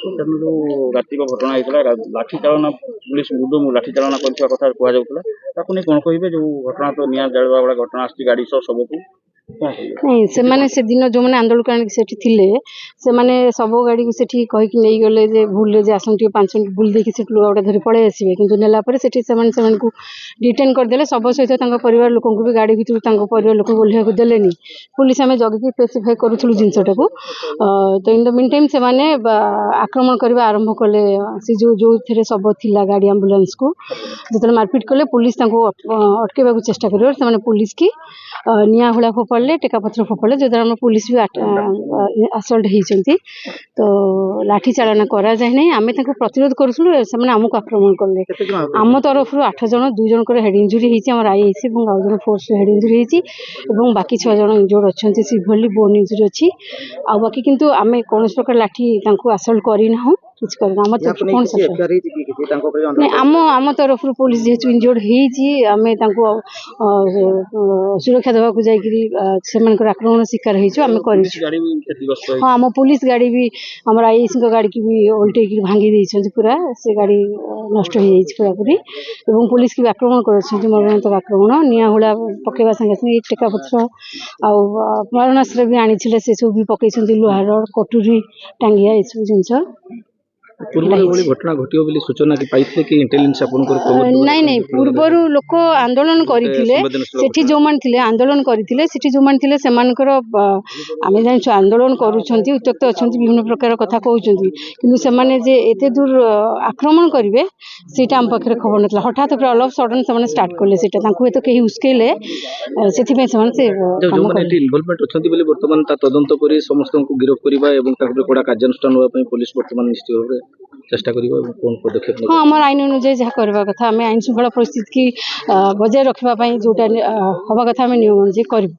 ସେଦିନ ଯୋଉ ରାତିକ ଘଟଣା ହେଇଥିଲା ଲାଠି ଚାଳନା ପୁଲିସ ମୁଣ୍ଡ ଲାଠି ଚାଳନା କରିଥିବା କଥା କୁହାଯାଉଥିଲା ତାକୁ ନେଇ କଣ କହିବେ? ଯୋଉ ଘଟଣା ତ ନିଆଁ ଜାଳିବା ଭଳିଆ ଘଟଣା ଆସିଛି ଗାଡି ସହ ସବୁକୁ नहीं से माने से दिन जो मैंने आंदोलन सेठी थिले से माने सब गाड़ी को सेठी कहि कि नहीं गले जे भूल रे जे आसन टी 5 मिनिट बुल देखि सेठ लुगाटा धरि पळे आसीबे किंतु नेला परे सेठी से माने को डिटेन कर देले सब सहित तांको परिवार लोक को भी गाड़ी भितर तांको परिवार लोक बोलिया को देलेनी पुलिस हमें जगी की स्पेसिफाई करूथलु जिंसटा को तो इन द मीन टाइम से माने आक्रमण करबा आरंभ कले से जो थेरे सब थिला गाड़ी एम्बुलेंस को जतले मारपीट कले पुलिस तांको अटकेबा को चेष्टा करियो से माने पुलिस की निया हुला फोपाड़े टेका पथर फोपाड़े जो द्वारा पुलिस भी असल्ट होती तो लाठी चालना करा जाए नहीं आम प्रतिरोध करूँ से आमको आक्रमण कले आम तरफ 8 जन 2 जन हेड इंजुरी होती आईआईसी और जन फोर्स हेड इंजुरी होती बाकी 6 जन इंजोर्ड अच्छा सिवियरली बोन इंजुरी अच्छी आ बाकी किंतु आम कौन प्रकार लाठी असल्ट करना किसी करना आम तरफ कौन आम आम तरफ पुलिस जेहेतु इंजोर्ड होमें सुरक्षा देवा को जाकर आक्रमण शिकार होम हाँ आम पुलिस गाड़ी भी आम आईआईसी गाड़ी की भी उल्टे भांगी देते पूरा से गाड़ी नष्ट हो जाए पूरापूरी और पुलिस की भी आक्रमण कर मरणात्मक आक्रमण निआ हुला पकेवा संगे संगे टेका पथर आ मरणास्त्र भी आनी से सब भी पकई लुहार कटुरी टांगिया ये सब जिनस घटना घटियो बोली सूचना कि पाइथे कि इंटेलिजेंस नहीं नहीं पूर्वर लोक आंदोलन करते जो मान थिले आंदोलन करते जो मान थिले सेमानकर आम जान आंदोलन करुछंती उत्त्यक्त अछंती विभिन्न प्रकार कथा कहउछंती किंतु से माने जे एते दूर आक्रमण करिवे सेटा हम पखरे खबर नथला हठात पूरा ऑल ऑफ सडन से माने स्टार्ट करले सेटा तांकु एतो केही उस्केले सेथि पे से माने से जो माने इन्वॉल्वमेंट अछंती बोली वर्तमान ता तदंत करी समस्त को गिरफ्त करबा एवं ताकरे कोडा कार्यानुष्ठान होबा पई पुलिस वर्तमान निश्चित भाबे चेष्टा करिबा कोन पदक्षेप हाँ आम आईन अनुଯାयी जहाँ करवा कथा आम आईन श्रृंखला परिस्थिति की बजाय रखा जोटा हवा कथा आम नियम अनुଯାयी करूँ।